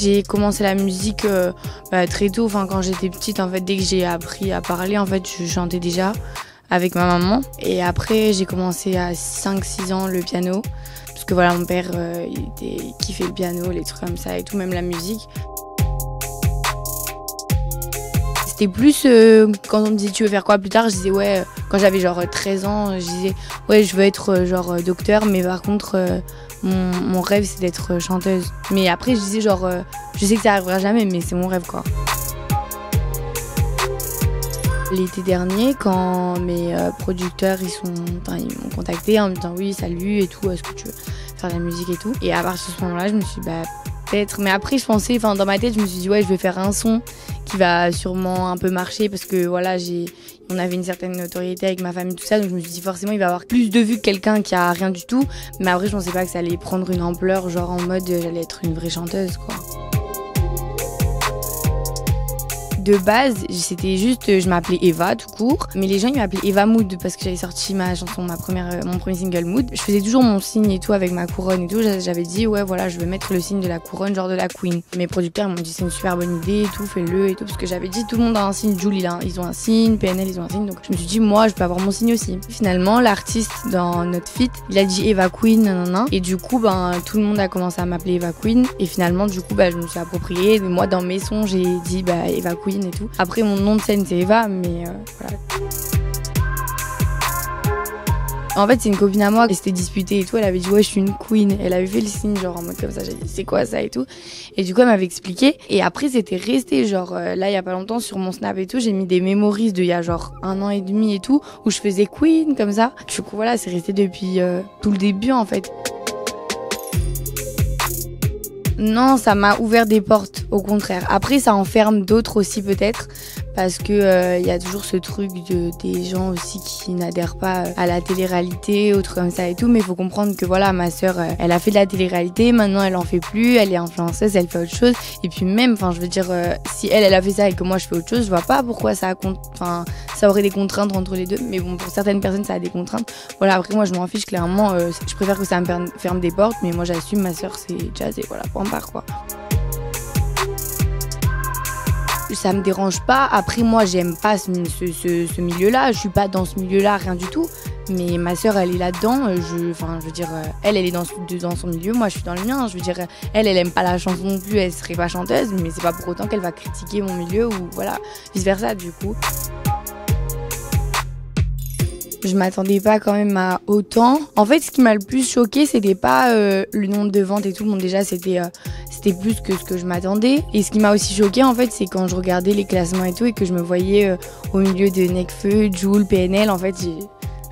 J'ai commencé la musique très tôt, enfin quand j'étais petite en fait, dès que j'ai appris à parler en fait, je chantais déjà avec ma maman. Et après j'ai commencé à 5-6 ans le piano, parce que voilà mon père il kiffait le piano, les trucs comme ça et tout, même la musique. C'était plus quand on me disait tu veux faire quoi plus tard, je disais ouais, quand j'avais genre 13 ans, je disais ouais je veux être genre docteur, mais par contre mon rêve c'est d'être chanteuse. Mais après je disais genre je sais que ça arrivera jamais, mais c'est mon rêve quoi. L'été dernier, quand mes producteurs ils m'ont contacté en me disant oui salut et tout, est-ce que tu veux faire de la musique et tout. Et à partir de ce moment-là, je me suis dit bah peut-être. Mais après je pensais, enfin dans ma tête je me suis dit ouais je vais faire un son qui va sûrement un peu marcher, parce que voilà on avait une certaine notoriété avec ma famille tout ça, donc je me suis dit forcément il va avoir plus de vues que quelqu'un qui a rien du tout. Mais après je pensais pas que ça allait prendre une ampleur, genre en mode j'allais être une vraie chanteuse quoi. De base, c'était juste, je m'appelais Eva tout court, mais les gens ils m'appelaient Eva Mood parce que j'avais sorti ma chanson, mon premier single Mood. Je faisais toujours mon signe et tout avec ma couronne et tout. J'avais dit ouais voilà, je vais mettre le signe de la couronne, genre de la queen. Mes producteurs m'ont dit c'est une super bonne idée et tout, fais-le et tout, parce que j'avais dit tout le monde a un signe, Jules ils ont un signe, PNL ils ont un signe, donc je me suis dit moi je peux avoir mon signe aussi. Finalement l'artiste dans notre feat, il a dit Eva Queen, nanana, et du coup tout le monde a commencé à m'appeler Eva Queen, et finalement du coup je me suis appropriée. Moi dans mes sons j'ai dit Eva Queen et tout. Après mon nom de scène c'est Eva, mais voilà. En fait c'est une copine à moi qui s'était disputée et tout, elle avait dit ouais je suis une queen, elle avait fait le signe genre en mode comme ça, j'ai dit c'est quoi ça et tout, et du coup elle m'avait expliqué, et après c'était resté genre là il y a pas longtemps sur mon snap et tout, j'ai mis des memories de il y a genre 1 an et demi et tout, où je faisais queen comme ça, du coup voilà c'est resté depuis tout le début en fait. Non, ça m'a ouvert des portes, au contraire. Après, ça enferme d'autres aussi peut-être, parce que y a toujours ce truc des gens aussi qui n'adhèrent pas à la télé-réalité, autres comme ça et tout. Mais il faut comprendre que voilà, ma sœur, elle a fait de la télé-réalité, maintenant elle en fait plus, elle est influenceuse, elle fait autre chose. Et puis même, enfin, je veux dire, si elle a fait ça et que moi je fais autre chose, je vois pas pourquoi ça aurait des contraintes entre les deux. Mais bon, pour certaines personnes, ça a des contraintes. Voilà, après moi je m'en fiche clairement. Je préfère que ça me ferme des portes, mais moi j'assume, ma sœur c'est jazz et voilà. Quoi. Ça me dérange pas. Après moi j'aime pas ce milieu-là, je suis pas dans ce milieu-là, rien du tout. Mais ma sœur elle est là-dedans, je veux dire, elle est dans son milieu, moi je suis dans le mien. Je veux dire, elle aime pas la chanson non plus, elle serait pas chanteuse, mais c'est pas pour autant qu'elle va critiquer mon milieu ou voilà, vice versa du coup. Je m'attendais pas quand même à autant. En fait, ce qui m'a le plus choqué, c'était pas le nombre de ventes et tout. Bon, déjà, c'était plus que ce que je m'attendais. Et ce qui m'a aussi choqué, en fait, c'est quand je regardais les classements et tout et que je me voyais au milieu de Nekfeu, Jul, PNL. En fait,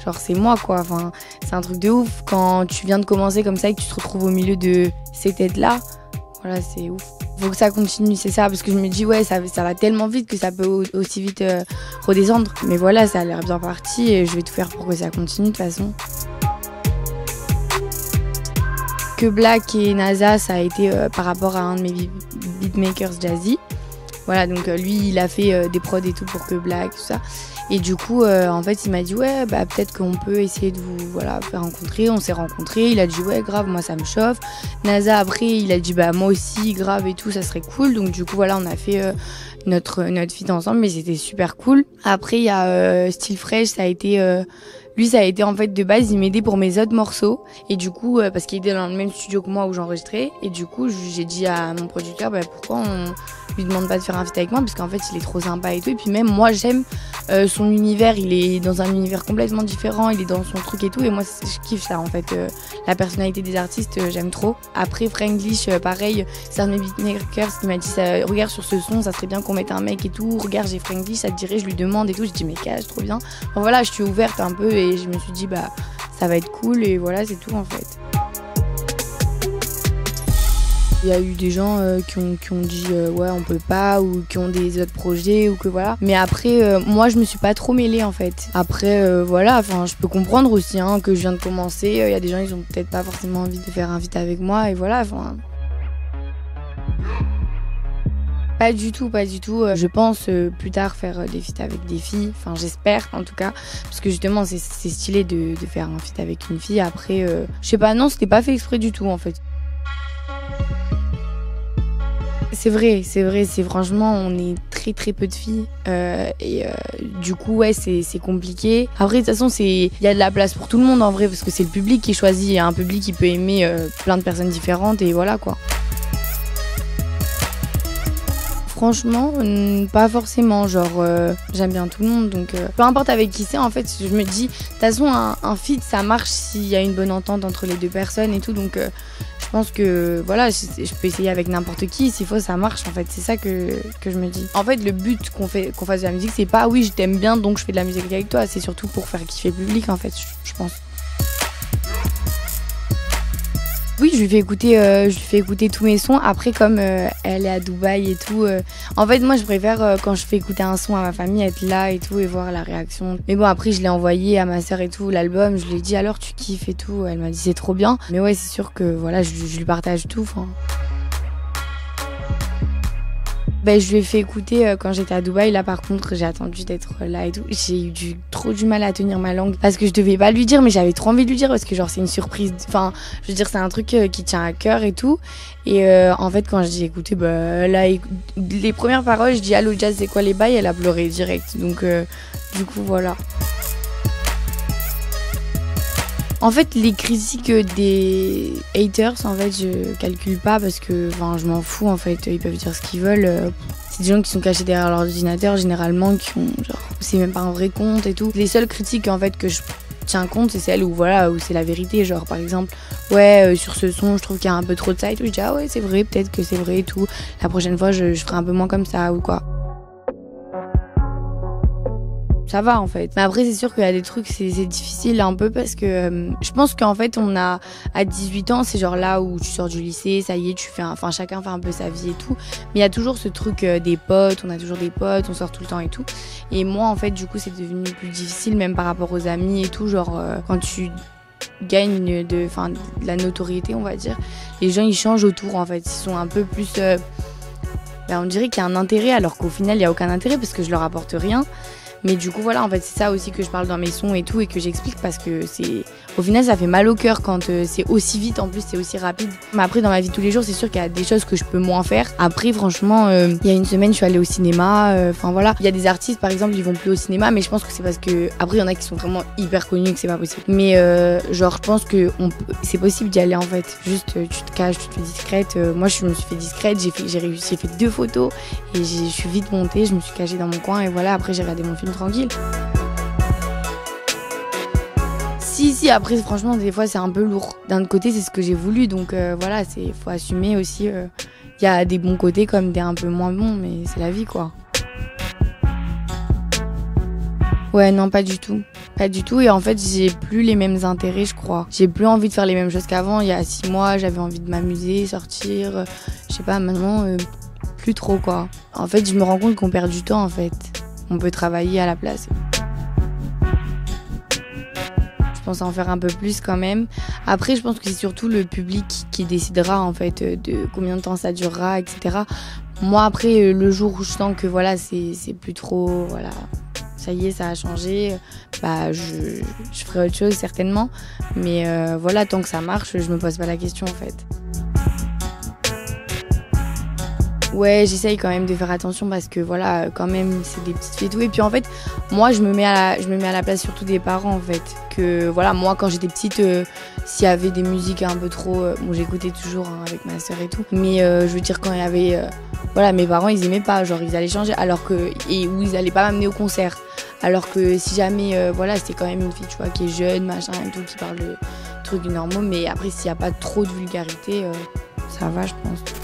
genre, c'est moi, quoi. Enfin, c'est un truc de ouf. Quand tu viens de commencer comme ça et que tu te retrouves au milieu de ces têtes-là, voilà, c'est ouf. Faut que ça continue, c'est ça, parce que je me dis ouais ça va tellement vite que ça peut aussi vite redescendre. Mais voilà, ça a l'air bien parti et je vais tout faire pour que ça continue de toute façon. Que Black et NASA, ça a été par rapport à un de mes beatmakers jazzy. Voilà, donc lui il a fait des prods et tout pour Que Black, tout ça. Et du coup, en fait, il m'a dit ouais, peut-être qu'on peut essayer de vous faire rencontrer. On s'est rencontrés. Il a dit ouais, grave, moi ça me chauffe. NASA après, il a dit moi aussi, grave et tout, ça serait cool. Donc du coup voilà, on a fait notre feat ensemble, mais c'était super cool. Après il y a Still Fresh, ça a été lui, ça a été en fait de base, il m'aidait pour mes autres morceaux. Et du coup, parce qu'il était dans le même studio que moi où j'enregistrais. Et du coup, j'ai dit à mon producteur, pourquoi on lui demande pas de faire un feat avec moi, parce qu'en fait, il est trop sympa et tout. Et puis même, moi, j'aime son univers. Il est dans un univers complètement différent. Il est dans son truc et tout. Et moi, je kiffe ça, en fait. La personnalité des artistes, j'aime trop. Après, Franglish, pareil, c'est un de mes beatmakers qui m'a dit, regarde sur ce son, ça serait bien qu'on mette un mec et tout. Regarde, j'ai Franglish, ça te dirait, je lui demande et tout. J'ai dit, mais cache, trop bien. Enfin, voilà, je suis ouverte un peu. Et je me suis dit ça va être cool et voilà c'est tout en fait. Il y a eu des gens qui ont dit ouais on peut pas, ou qui ont des autres projets ou que voilà. Mais après moi je me suis pas trop mêlée en fait. Après voilà, enfin je peux comprendre aussi que je viens de commencer. Il y a des gens ils ont peut-être pas forcément envie de faire un feat avec moi et voilà. Enfin. Pas du tout. Je pense plus tard faire des feats avec des filles. Enfin, j'espère en tout cas. Parce que justement, c'est stylé de faire un feat avec une fille. Après, je sais pas, non, c'était pas fait exprès du tout en fait. C'est vrai, c'est franchement, on est très très peu de filles du coup ouais c'est compliqué. Après de toute façon il y a de la place pour tout le monde en vrai parce que c'est le public qui choisit, il y a un public qui peut aimer plein de personnes différentes et voilà quoi. Franchement, pas forcément, genre j'aime bien tout le monde donc peu importe avec qui c'est en fait, je me dis de toute façon un feat ça marche s'il y a une bonne entente entre les deux personnes et tout donc je pense que voilà, je peux essayer avec n'importe qui, s'il faut ça marche en fait, c'est ça que je me dis. En fait le but qu'on fasse de la musique c'est pas oui je t'aime bien donc je fais de la musique avec toi, c'est surtout pour faire kiffer le public en fait, je pense. Oui, je lui fais écouter tous mes sons. Après, comme elle est à Dubaï et tout, en fait, moi, je préfère quand je fais écouter un son à ma famille, être là et tout et voir la réaction. Mais bon, après, je l'ai envoyé à ma sœur et tout, l'album. Je lui ai dit alors, tu kiffes et tout. Elle m'a dit c'est trop bien. Mais ouais, c'est sûr que voilà, je lui partage tout. Ben, je lui ai fait écouter quand j'étais à Dubaï. Là, par contre, j'ai attendu d'être là et tout. J'ai eu trop du mal à tenir ma langue parce que je devais pas lui dire, mais j'avais trop envie de lui dire parce que genre c'est une surprise. Enfin, je veux dire, c'est un truc qui tient à cœur et tout. Et en fait, quand j'ai écouté, bah, là, les premières paroles, je dis allô Jazz, c'est quoi les bails? Elle a pleuré direct. Donc, du coup, voilà. En fait, les critiques des haters, en fait, je calcule pas parce que, enfin, je m'en fous, en fait, ils peuvent dire ce qu'ils veulent. C'est des gens qui sont cachés derrière l'ordinateur, généralement, qui ont, genre, c'est même pas un vrai compte et tout. Les seules critiques, en fait, que je tiens compte, c'est celles où, voilà, où c'est la vérité. Genre, par exemple, ouais, sur ce son, je trouve qu'il y a un peu trop de ça et tout. Je dis, ah ouais, c'est vrai, peut-être que c'est vrai et tout. La prochaine fois, je ferai un peu moins comme ça ou quoi. Ça va en fait. Mais après c'est sûr qu'il y a des trucs c'est difficile un peu parce que je pense qu'en fait on a à 18 ans c'est genre là où tu sors du lycée, ça y est tu fais enfin chacun fait un peu sa vie et tout. Mais il y a toujours ce truc des potes, on a toujours des potes, on sort tout le temps et tout. Et moi en fait du coup c'est devenu plus difficile même par rapport aux amis et tout. Genre quand tu gagnes de la notoriété on va dire, les gens ils changent autour en fait. Ils sont un peu plus... on dirait qu'il y a un intérêt alors qu'au final il n'y a aucun intérêt parce que je leur apporte rien. Mais du coup voilà en fait c'est ça aussi que je parle dans mes sons et tout et que j'explique parce que c'est au final ça fait mal au cœur quand c'est aussi vite en plus c'est aussi rapide. Mais après dans ma vie de tous les jours c'est sûr qu'il y a des choses que je peux moins faire. Après franchement il y a une semaine je suis allée au cinéma, enfin voilà. Il y a des artistes par exemple ils vont plus au cinéma mais je pense que c'est parce que après il y en a qui sont vraiment hyper connus et que c'est pas possible. Mais genre je pense que c'est possible d'y aller en fait. Juste tu te caches, tu te fais discrète. Moi je me suis fait discrète, j'ai fait 2 photos et je suis vite montée, je me suis cachée dans mon coin et voilà après j'ai regardé mon film tranquille. Si, après franchement des fois c'est un peu lourd. D'un autre côté c'est ce que j'ai voulu donc voilà, faut assumer aussi. Y a des bons côtés comme des un peu moins bons mais c'est la vie quoi. Ouais non pas du tout. Pas du tout et en fait j'ai plus les mêmes intérêts je crois. J'ai plus envie de faire les mêmes choses qu'avant. Il y a 6 mois j'avais envie de m'amuser, sortir, je sais pas maintenant plus trop quoi. En fait je me rends compte qu'on perd du temps en fait. On peut travailler à la place. Je pense en faire un peu plus quand même. Après, je pense que c'est surtout le public qui décidera en fait de combien de temps ça durera, etc. Moi, après, le jour où je sens que voilà, c'est plus trop, voilà, ça y est, ça a changé, bah je ferai autre chose certainement. Mais voilà, tant que ça marche, je me pose pas la question en fait. Ouais, j'essaye quand même de faire attention parce que voilà, quand même, c'est des petites filles et tout. Et puis en fait, moi, je me mets à la place surtout des parents en fait. Que voilà, moi, quand j'étais petite, s'il y avait des musiques un peu trop, bon, j'écoutais toujours hein, avec ma sœur et tout. Mais je veux dire, quand il y avait, voilà, mes parents, ils aimaient pas, genre ils allaient changer, alors que ou ils allaient pas m'amener au concert. Alors que si jamais, voilà, c'était quand même une fille, tu vois, qui est jeune, machin et tout, qui parle de trucs normaux. Mais après, s'il y a pas trop de vulgarité, ça va, je pense.